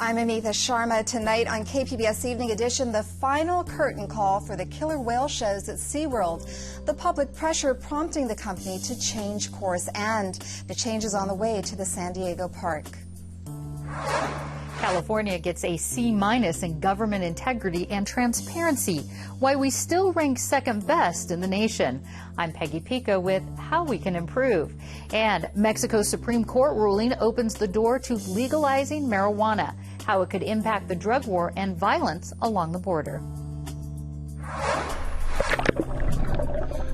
I'm Amitha Sharma. Tonight on KPBS Evening Edition, the final curtain call for the killer whale shows at SeaWorld. The public pressure prompting the company to change course, and the changes on the way to the San Diego park. California gets a C- in government integrity and transparency, why we still rank second best in the nation. I'm Peggy Pico with how we can improve. And Mexico's Supreme Court ruling opens the door to legalizing marijuana, how it could impact the drug war and violence along the border.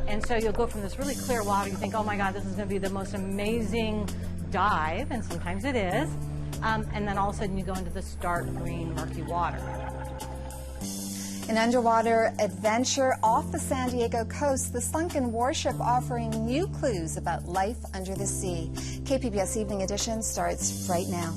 And so you'll go from this really clear water, you think, oh my God, this is going to be the most amazing dive, and sometimes it is. And then all of a sudden you go into the stark green, murky water. An underwater adventure off the San Diego coast, the sunken warship offering new clues about life under the sea. KPBS Evening Edition starts right now.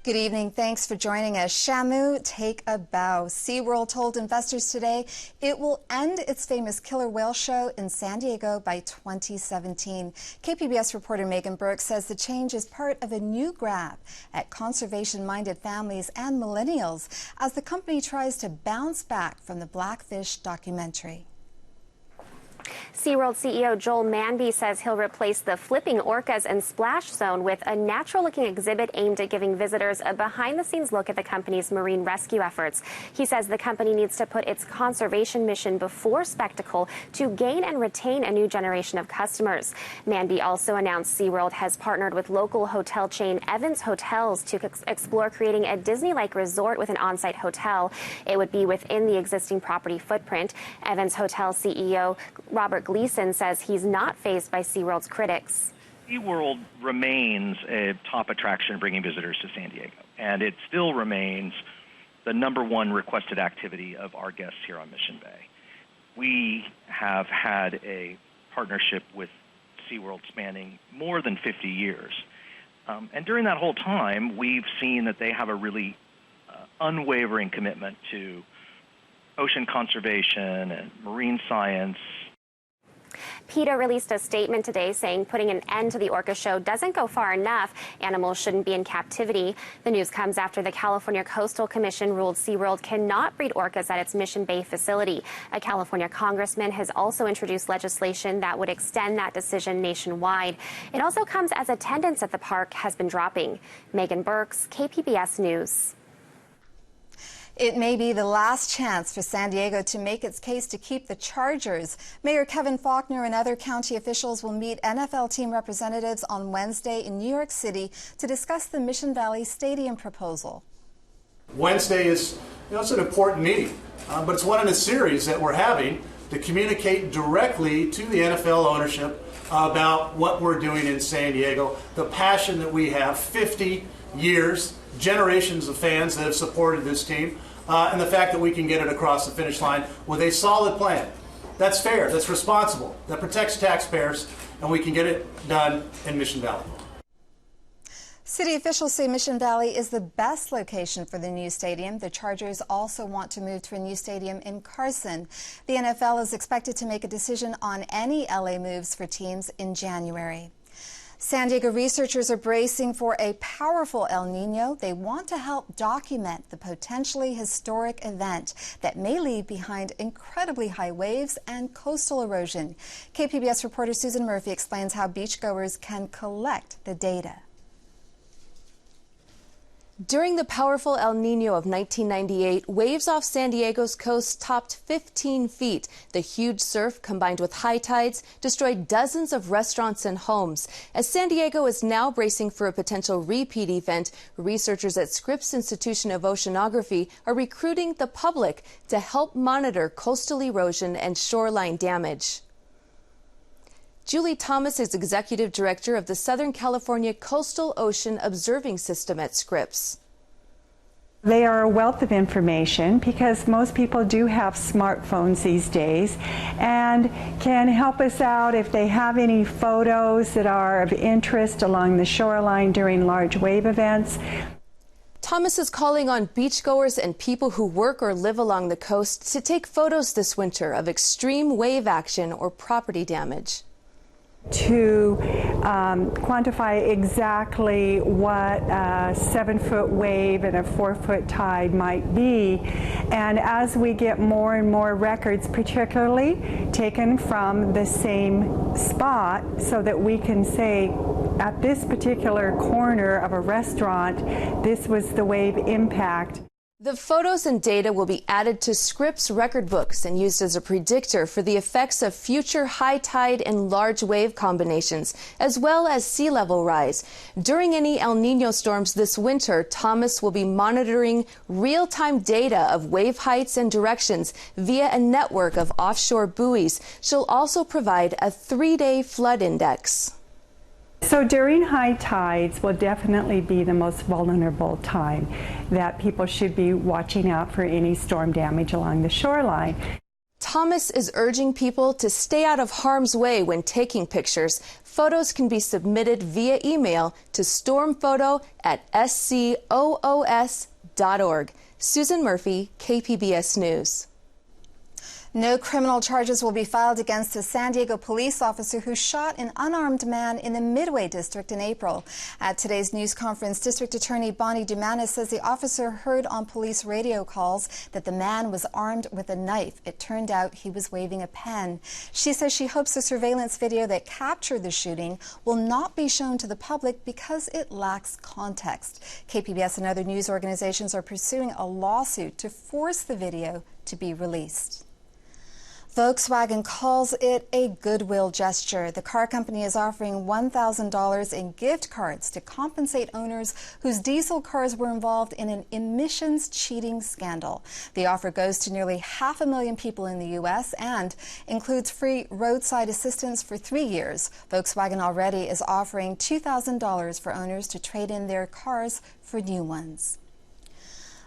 Good evening. Thanks for joining us. Shamu, take a bow. SeaWorld told investors today it will end its famous killer whale show in San Diego by 2017. KPBS reporter Megan Burke says the change is part of a new grab at conservation-minded families and millennials as the company tries to bounce back from the Blackfish documentary. SeaWorld CEO Joel Manby says he'll replace the flipping orcas and splash zone with a natural-looking exhibit aimed at giving visitors a behind-the-scenes look at the company's marine rescue efforts. He says the company needs to put its conservation mission before spectacle to gain and retain a new generation of customers. Manby also announced SeaWorld has partnered with local hotel chain Evans Hotels to explore creating a Disney-like resort with an on-site hotel. It would be within the existing property footprint. Evans Hotel CEO Robert Gleason says he's not fazed by SeaWorld's critics. SeaWorld remains a top attraction bringing visitors to San Diego, and it still remains the #1 requested activity of our guests here on Mission Bay. We have had a partnership with SeaWorld spanning more than 50 years. And during that whole time, we've seen that they have a really unwavering commitment to ocean conservation and marine science. PETA released a statement today saying putting an end to the orca show doesn't go far enough. Animals shouldn't be in captivity. The news comes after the California Coastal Commission ruled SeaWorld cannot breed orcas at its Mission Bay facility. A California congressman has also introduced legislation that would extend that decision nationwide. It also comes as attendance at the park has been dropping. Megan Burks, KPBS News. It may be the last chance for San Diego to make its case to keep the Chargers. Mayor Kevin Faulconer and other county officials will meet NFL team representatives on Wednesday in New York City to discuss the Mission Valley Stadium proposal. Wednesday is, it's an important meeting, but it's one in a series that we're having to communicate directly to the NFL ownership about what we're doing in San Diego, the passion that we have, 50 years, generations of fans that have supported this team, and the fact that we can get it across the finish line with a solid plan. That's fair, that's responsible, that protects taxpayers, and we can get it done in Mission Valley. City officials say Mission Valley is the best location for the new stadium. The Chargers also want to move to a new stadium in Carson. The NFL is expected to make a decision on any LA moves for teams in January. San Diego researchers are bracing for a powerful El Niño. They want to help document the potentially historic event that may leave behind incredibly high waves and coastal erosion. KPBS reporter Susan Murphy explains how beachgoers can collect the data. During the powerful El Niño of 1998, waves off San Diego's coast topped 15 feet. The huge surf, combined with high tides, destroyed dozens of restaurants and homes. As San Diego is now bracing for a potential repeat event, researchers at Scripps Institution of Oceanography are recruiting the public to help monitor coastal erosion and shoreline damage. Julie Thomas is Executive Director of the Southern California Coastal Ocean Observing System at Scripps. They are a wealth of information because most people do have smartphones these days and can help us out if they have any photos that are of interest along the shoreline during large wave events. Thomas is calling on beachgoers and people who work or live along the coast to take photos this winter of extreme wave action or property damage. To quantify exactly what a 7-foot wave and a 4-foot tide might be. And as we get more and more records, particularly taken from the same spot, so that we can say at this particular corner of a restaurant, this was the wave impact. The photos and data will be added to Scripps record books and used as a predictor for the effects of future high tide and large wave combinations, as well as sea level rise. During any El Niño storms this winter, Thomas will be monitoring real-time data of wave heights and directions via a network of offshore buoys. She'll also provide a 3-day flood index. So during high tides will definitely be the most vulnerable time that people should be watching out for any storm damage along the shoreline. Thomas is urging people to stay out of harm's way when taking pictures. Photos can be submitted via email to stormphoto@scoos.org. Susan Murphy, KPBS News. No criminal charges will be filed against a San Diego police officer who shot an unarmed man in the Midway district in April. At today's news conference, District Attorney Bonnie Dumanis says the officer heard on police radio calls that the man was armed with a knife. It turned out he was waving a pen. She says she hopes the surveillance video that captured the shooting will not be shown to the public because it lacks context. KPBS and other news organizations are pursuing a lawsuit to force the video to be released. Volkswagen calls it a goodwill gesture. The car company is offering $1,000 in gift cards to compensate owners whose diesel cars were involved in an emissions cheating scandal. The offer goes to nearly 500,000 people in the U.S. and includes free roadside assistance for 3 years. Volkswagen already is offering $2,000 for owners to trade in their cars for new ones.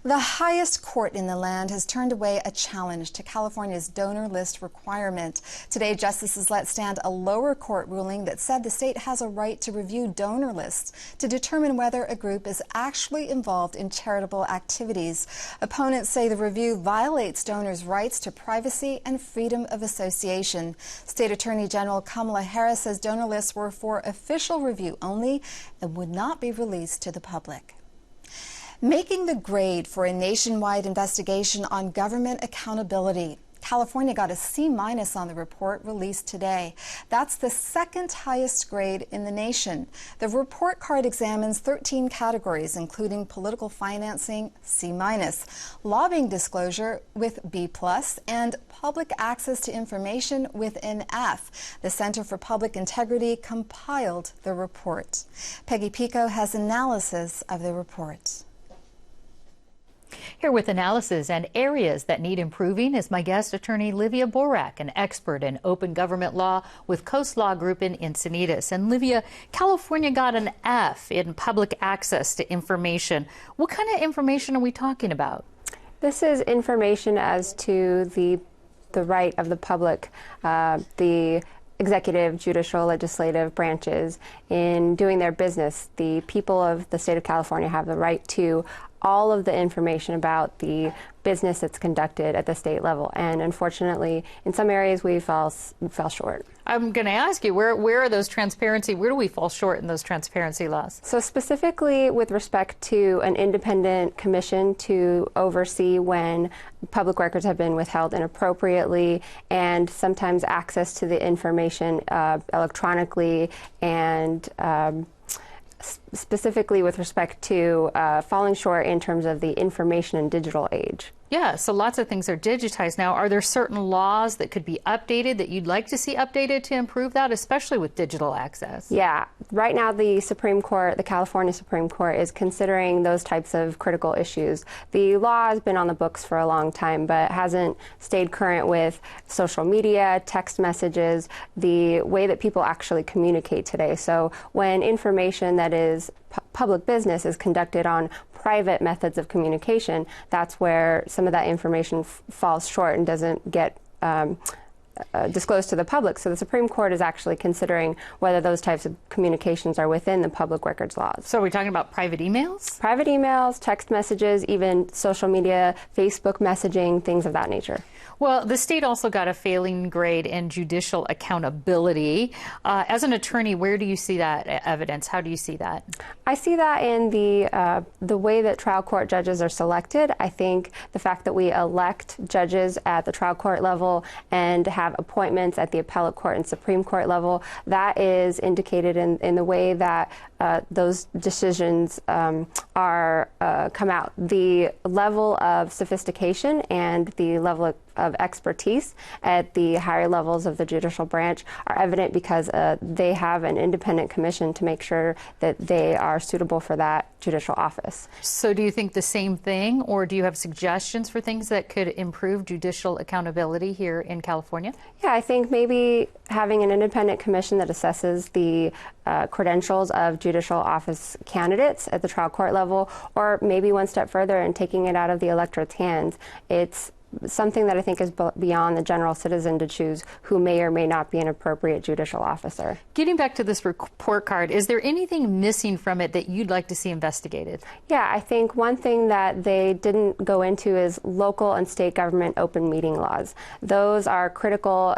The highest court in the land has turned away a challenge to California's donor list requirement. Today, justices let stand a lower court ruling that said the state has a right to review donor lists to determine whether a group is actually involved in charitable activities. Opponents say the review violates donors' rights to privacy and freedom of association. State Attorney General Kamala Harris says donor lists were for official review only and would not be released to the public. Making the grade for a nationwide investigation on government accountability. California got a C- on the report released today. That's the second highest grade in the nation. The report card examines 13 categories, including political financing, C-, lobbying disclosure with B+, and public access to information with an F. The Center for Public Integrity compiled the report. Peggy Pico has analysis of the report. Here with analysis and areas that need improving is my guest, attorney Livia Borak, an expert in open government law with Coast Law Group in Encinitas. And Livia, California got an F in public access to information. What kind of information are we talking about? This is information as to the right of the public, the executive, judicial, legislative branches in doing their business. The people of the state of California have the right to all of the information about the business that's conducted at the state level. And unfortunately, in some areas we fell short. I'm going to ask you, where are those transparency, where do we fall short in those transparency laws? So specifically with respect to an independent commission to oversee when public records have been withheld inappropriately, and sometimes access to the information electronically, and specifically with respect to falling short in terms of the information and digital age. Yeah, so lots of things are digitized now. Are there certain laws that could be updated that you'd like to see updated to improve that, especially with digital access? Yeah, right now the Supreme Court, the California Supreme Court, is considering those types of critical issues. The law has been on the books for a long time, but hasn't stayed current with social media, text messages, the way that people actually communicate today. So when information that is public business is conducted on private methods of communication, that's where some of that information falls short and doesn't get disclosed to the public. So the Supreme Court is actually considering whether those types of communications are within the public records laws. So are we talking about private emails? Private emails, text messages, even social media, Facebook messaging, things of that nature. Well, the state also got a failing grade in judicial accountability. As an attorney, where do you see that evidence? How do you see that? I see that in the way that trial court judges are selected. I think the fact that we elect judges at the trial court level and have appointments at the appellate court and Supreme Court level, that is indicated in the way that those decisions are come out. The level of sophistication and the level of expertise at the higher levels of the judicial branch are evident because they have an independent commission to make sure that they are suitable for that judicial office. So do you think the same thing, or do you have suggestions for things that could improve judicial accountability here in California? Yeah, I think maybe having an independent commission that assesses the credentials of judicial office candidates at the trial court level, or maybe one step further and taking it out of the electorate's hands. It's something that I think is beyond the general citizen to choose who may or may not be an appropriate judicial officer. Getting back to this report card, is there anything missing from it that you'd like to see investigated? Yeah, I think one thing that they didn't go into is local and state government open meeting laws. Those are critical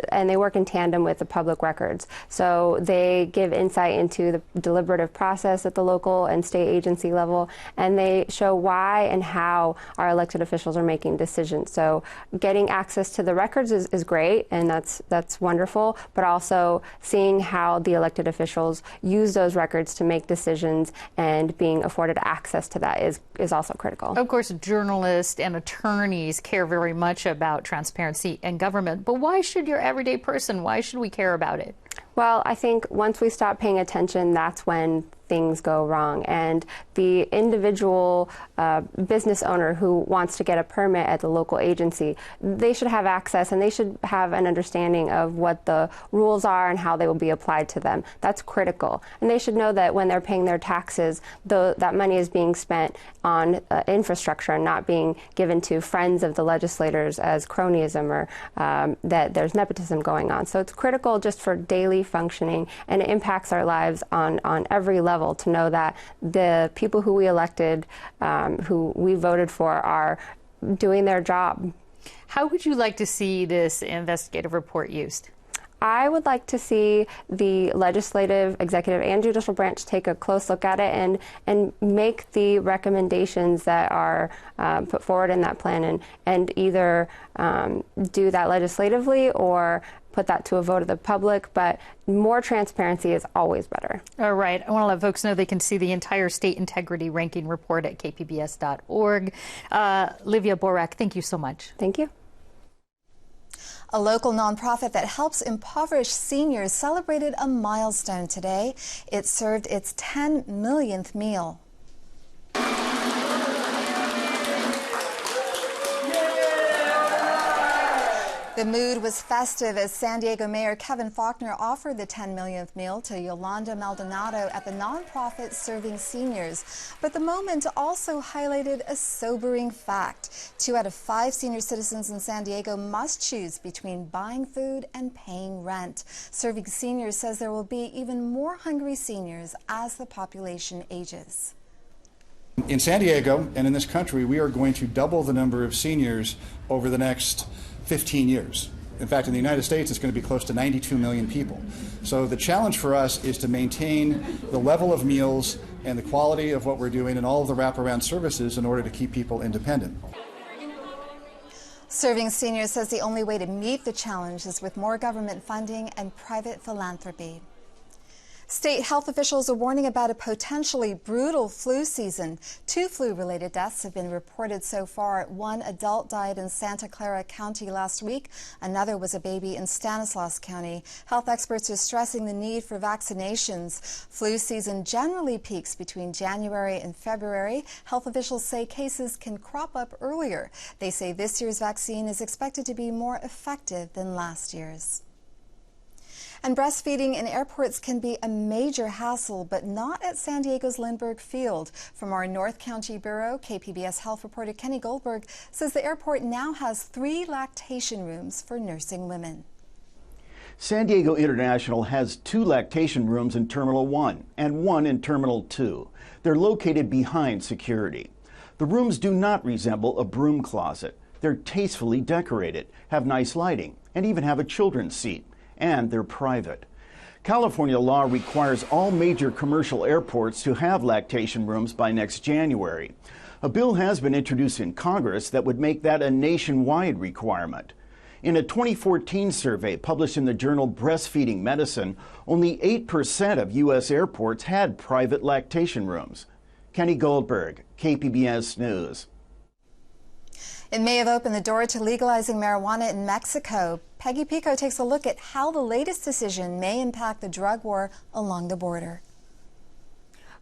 and they work in tandem with the public records. So they give insight into the deliberative process at the local and state agency level, and they show why and how our elected officials are making decisions. So getting access to the records is great, and that's wonderful, but also seeing how the elected officials use those records to make decisions and being afforded access to that is also critical. Of course, journalists and attorneys care very much about transparency in government, but why should your everyday person, why should we care about it? Well, I think once we stop paying attention, that's when things go wrong. And the individual business owner who wants to get a permit at the local agency, they should have access and they should have an understanding of what the rules are and how they will be applied to them. That's critical. And they should know that when they're paying their taxes, that money is being spent on infrastructure and not being given to friends of the legislators as cronyism or that there's nepotism going on. So it's critical just for daily functioning, and it impacts our lives on every level to know that the people who we elected, who we voted for, are doing their job. How would you like to see this investigative report used? I would like to see the legislative, executive, and judicial branch take a close look at it and make the recommendations that are put forward in that plan and either do that legislatively or put that to a vote of the public, but more transparency is always better. All right. I want to let folks know they can see the entire state integrity ranking report at kpbs.org. Livia Borak, thank you so much. Thank you. A local nonprofit that helps impoverished seniors celebrated a milestone today. It served its 10 millionth meal. The mood was festive as San Diego Mayor Kevin Faulconer offered the 10 millionth meal to Yolanda Maldonado at the nonprofit serving seniors. But the moment also highlighted a sobering fact. 2 out of 5 senior citizens in San Diego must choose between buying food and paying rent. Serving Seniors says there will be even more hungry seniors as the population ages. In San Diego and in this country, we are going to double the number of seniors over the next 15 years. In fact, in the United States, it's going to be close to 92 million people. So the challenge for us is to maintain the level of meals and the quality of what we're doing and all of the wraparound services in order to keep people independent. Serving Seniors says the only way to meet the challenge is with more government funding and private philanthropy. State health officials are warning about a potentially brutal flu season. 2 flu-related deaths have been reported so far. 1 adult died in Santa Clara County last week. Another was a baby in Stanislaus County. Health experts are stressing the need for vaccinations. Flu season generally peaks between January and February. Health officials say cases can crop up earlier. They say this year's vaccine is expected to be more effective than last year's. And breastfeeding in airports can be a major hassle, but not at San Diego's Lindbergh Field. From our North County Bureau, KPBS health reporter Kenny Goldberg says the airport now has 3 lactation rooms for nursing women. San Diego International has 2 lactation rooms in Terminal 1 and 1 in Terminal 2. They're located behind security. The rooms do not resemble a broom closet. They're tastefully decorated, have nice lighting, and even have a children's seat. And they're private. California law requires all major commercial airports to have lactation rooms by next January. A bill has been introduced in Congress that would make that a nationwide requirement. In a 2014 survey published in the journal Breastfeeding Medicine, only 8% of U.S. airports had private lactation rooms. Kenny Goldberg, KPBS News. It may have opened the door to legalizing marijuana in Mexico. Peggy Pico takes a look at how the latest decision may impact the drug war along the border.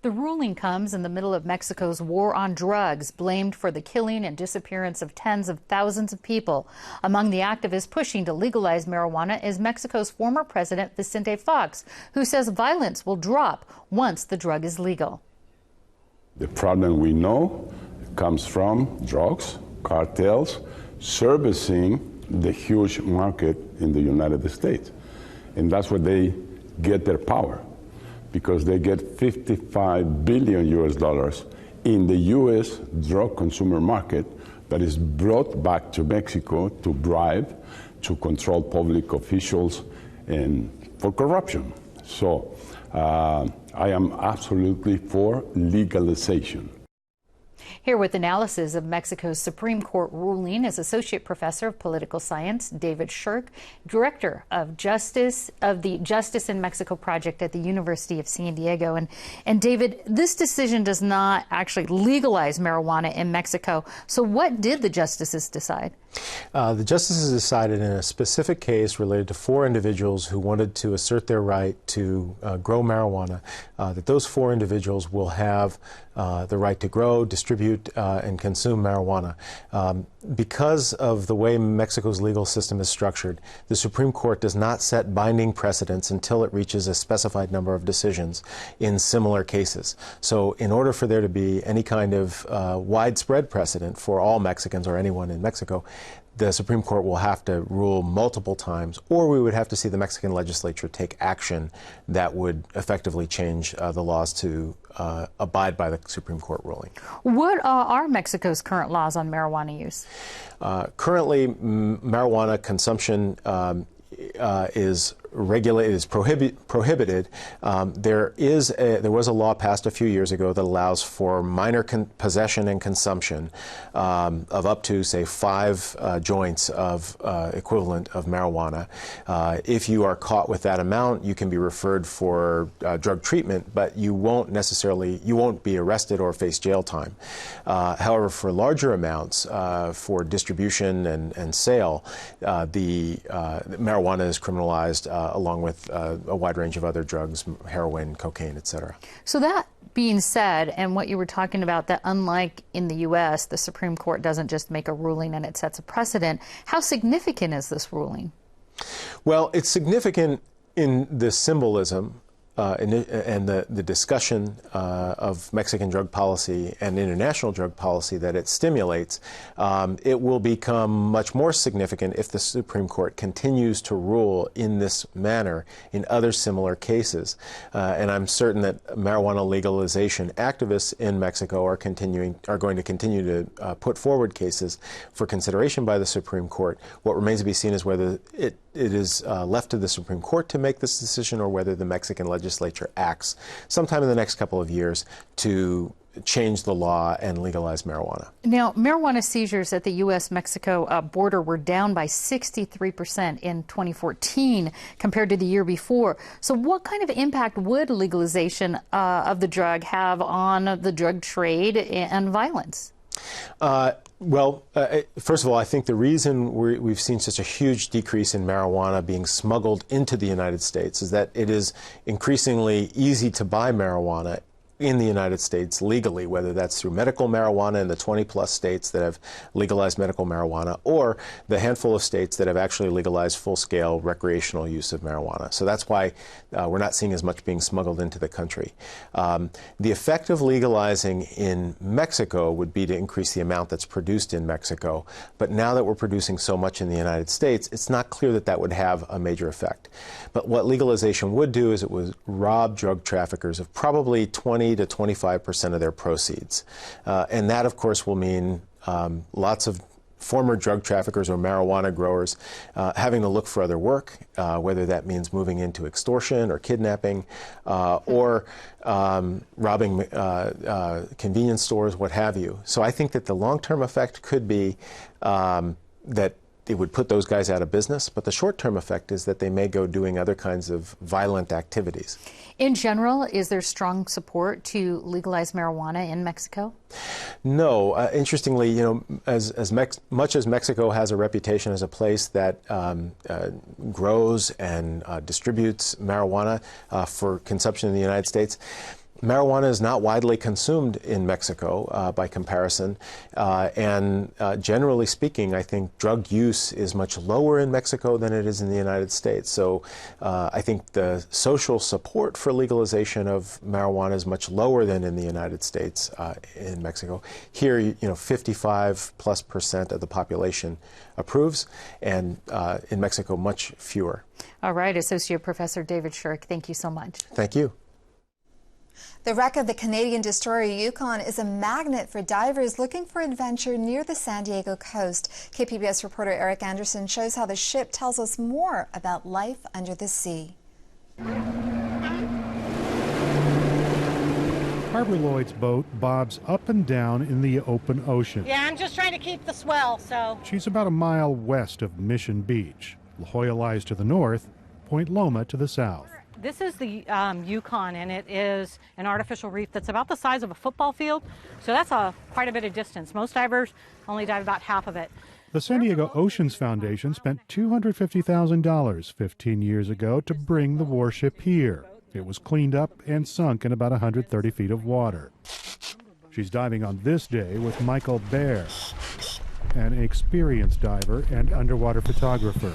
The ruling comes in the middle of Mexico's war on drugs, blamed for the killing and disappearance of tens of thousands of people. Among the activists pushing to legalize marijuana is Mexico's former president, Vicente Fox, who says violence will drop once the drug is legal. The problem we know comes from drugs, cartels, servicing the huge market in the United States. And that's where they get their power, because they get $55 billion in the U.S. drug consumer market that is brought back to Mexico to bribe, to control public officials, and for corruption. So I am absolutely for legalization. Here with analysis of Mexico's Supreme Court ruling is Associate Professor of Political Science David Shirk, Director of the Justice in Mexico Project at the University of San Diego. And David, this decision does not actually legalize marijuana in Mexico. So what did the justices decide? The justices decided in a specific case related to 4 individuals who wanted to assert their right to grow marijuana, that those 4 individuals will have the right to grow, distribute, and consume marijuana. Because of the way Mexico's legal system is structured, the Supreme Court does not set binding precedents until it reaches a specified number of decisions in similar cases. So in order for there to be any kind of widespread precedent for all Mexicans or anyone in Mexico, the Supreme Court will have to rule multiple times, or we would have to see the Mexican legislature take action that would effectively change the laws to abide by the Supreme Court ruling. What are Mexico's current laws on marijuana use? Currently, marijuana consumption is regulated, is prohibited. There was a law passed a few years ago that allows for minor possession and consumption of up to, say, 5 joints of equivalent of marijuana. If you are caught with that amount, you can be referred for drug treatment, but you won't be arrested or face jail time. However, for larger amounts, for distribution and sale, the marijuana is criminalized along with a wide range of other drugs, heroin, cocaine, etc. So that being said, and what you were talking about, that unlike in the U.S., the Supreme Court doesn't just make a ruling and it sets a precedent, how significant is this ruling? Well, it's significant in the symbolism and the discussion of Mexican drug policy and international drug policy that it stimulates. It will become much more significant if the Supreme Court continues to rule in this manner in other similar cases. And I'm certain that marijuana legalization activists in Mexico are going to continue to put forward cases for consideration by the Supreme Court. What remains to be seen is whether it is left to the Supreme Court to make this decision or whether the Mexican legislature acts sometime in the next couple of years to change the law and legalize marijuana. Now, marijuana seizures at the U.S.-Mexico border were down by 63% in 2014 compared to the year before. So what kind of impact would legalization of the drug have on the drug trade and violence? First of all, I think the reason we've seen such a huge decrease in marijuana being smuggled into the United States is that it is increasingly easy to buy marijuana in the United States legally, whether that's through medical marijuana in the 20-plus states that have legalized medical marijuana, or the handful of states that have actually legalized full-scale recreational use of marijuana. So that's why we're not seeing as much being smuggled into the country. The effect of legalizing in Mexico would be to increase the amount that's produced in Mexico, but now that we're producing so much in the United States, it's not clear that that would have a major effect. But what legalization would do is it would rob drug traffickers of probably 20 to 25% of their proceeds. And that, of course, will mean lots of former drug traffickers or marijuana growers having to look for other work, whether that means moving into extortion or kidnapping or robbing convenience stores, what have you. So I think that the long-term effect could be that it would put those guys out of business, but the short-term effect is that they may go doing other kinds of violent activities. In general, is there strong support to legalize marijuana in Mexico? No. Interestingly, you know, as much as Mexico has a reputation as a place that grows and distributes marijuana for consumption in the United States, marijuana is not widely consumed in Mexico by comparison, and generally speaking, I think drug use is much lower in Mexico than it is in the United States. So I think the social support for legalization of marijuana is much lower than in the United States in Mexico. Here, you know, 55+% of the population approves, and in Mexico, much fewer. All right, Associate Professor David Shirk, thank you so much. Thank you. The wreck of the Canadian destroyer Yukon is a magnet for divers looking for adventure near the San Diego coast. KPBS reporter Eric Anderson shows how the ship tells us more about life under the sea. Barbara Lloyd's boat bobs up and down in the open ocean. Yeah, I'm just trying to keep the swell, so. She's about a mile west of Mission Beach. La Jolla lies to the north, Point Loma to the south. This is the Yukon, and it is an artificial reef that's about the size of a football field, so that's quite a bit of distance. Most divers only dive about half of it. The San Diego Oceans Foundation spent $250,000 15 years ago to bring the warship here. It was cleaned up and sunk in about 130 feet of water. She's diving on this day with Michael Baer, an experienced diver and underwater photographer.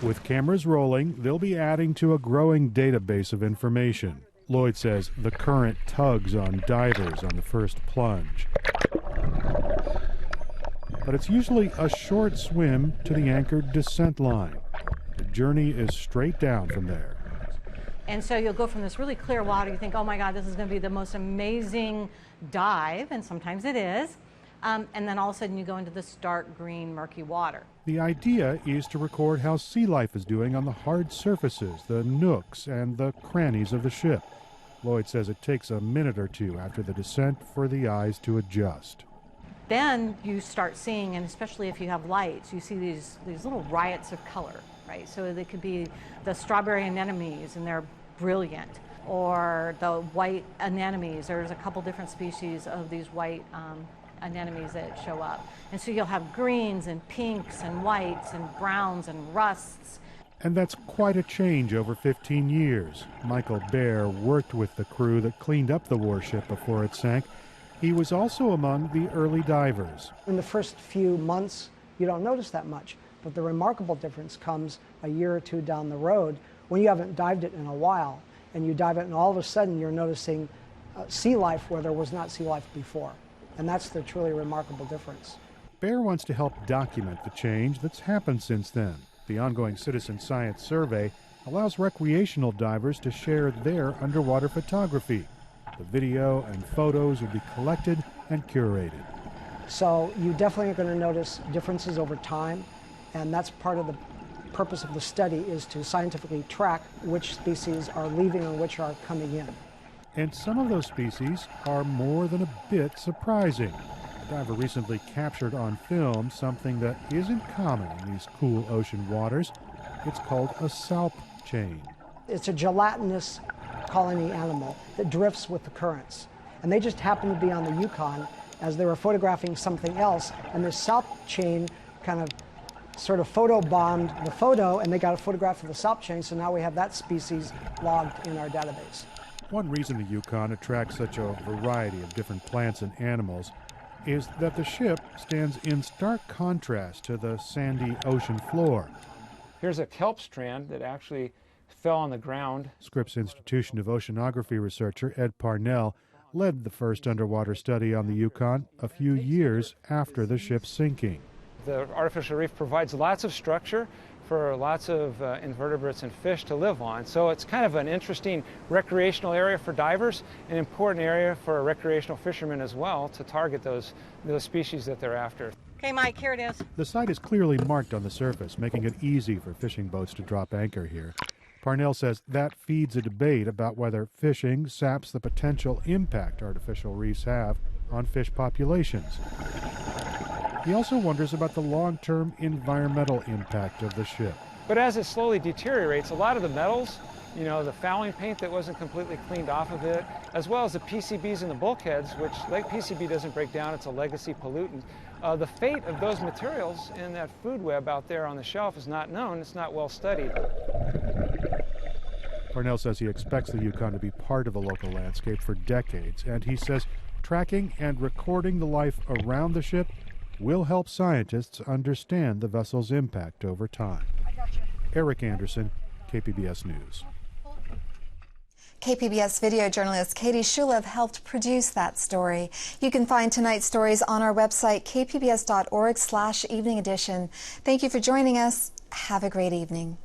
With cameras rolling, they'll be adding to a growing database of information. Lloyd says the current tugs on divers on the first plunge. But it's usually a short swim to the anchored descent line. The journey is straight down from there. And so you'll go from this really clear water, you think, oh my God, this is going to be the most amazing dive, and sometimes it is. And then all of a sudden you go into this dark green, murky water. The idea is to record how sea life is doing on the hard surfaces, the nooks and the crannies of the ship. Lloyd says it takes a minute or two after the descent for the eyes to adjust. Then you start seeing, and especially if you have lights, you see these little riots of color, right? So they could be the strawberry anemones, and they're brilliant, or the white anemones. There's a couple different species of these white anemones that show up. And so you'll have greens and pinks and whites and browns and rusts. And that's quite a change over 15 years. Michael Baer worked with the crew that cleaned up the warship before it sank. He was also among the early divers. In the first few months, you don't notice that much, but the remarkable difference comes a year or two down the road when you haven't dived it in a while, and you dive it and all of a sudden you're noticing sea life where there was not sea life before. And that's the truly remarkable difference. Baer wants to help document the change that's happened since then. The ongoing citizen science survey allows recreational divers to share their underwater photography. The video and photos will be collected and curated. So you definitely are going to notice differences over time, and that's part of the purpose of the study, is to scientifically track which species are leaving and which are coming in. And some of those species are more than a bit surprising. A diver recently captured on film something that isn't common in these cool ocean waters. It's called a salp chain. It's a gelatinous colony animal that drifts with the currents. And they just happened to be on the Yukon as they were photographing something else, and this salp chain kind of sort of photobombed the photo, and they got a photograph of the salp chain, so now we have that species logged in our database. One reason the Yukon attracts such a variety of different plants and animals is that the ship stands in stark contrast to the sandy ocean floor. Here's a kelp strand that actually fell on the ground. Scripps Institution of Oceanography researcher Ed Parnell led the first underwater study on the Yukon a few years after the ship's sinking. The artificial reef provides lots of structure for lots of invertebrates and fish to live on. So it's kind of an interesting recreational area for divers, an important area for recreational fishermen as well to target those species that they're after. Okay, Mike, here it is. The site is clearly marked on the surface, making it easy for fishing boats to drop anchor here. Parnell says that feeds a debate about whether fishing saps the potential impact artificial reefs have on fish populations. He also wonders about the long-term environmental impact of the ship. But as it slowly deteriorates, a lot of the metals, the fouling paint that wasn't completely cleaned off of it, as well as the PCBs in the bulkheads, which like PCB doesn't break down, it's a legacy pollutant. The fate of those materials in that food web out there on the shelf is not known, it's not well studied. Parnell says he expects the Yukon to be part of the local landscape for decades, and he says tracking and recording the life around the ship will help scientists understand the vessel's impact over time. Eric Anderson, KPBS News. KPBS video journalist Katie Shulev helped produce that story. You can find tonight's stories on our website, kpbs.org/evening edition. Thank you for joining us. Have a great evening.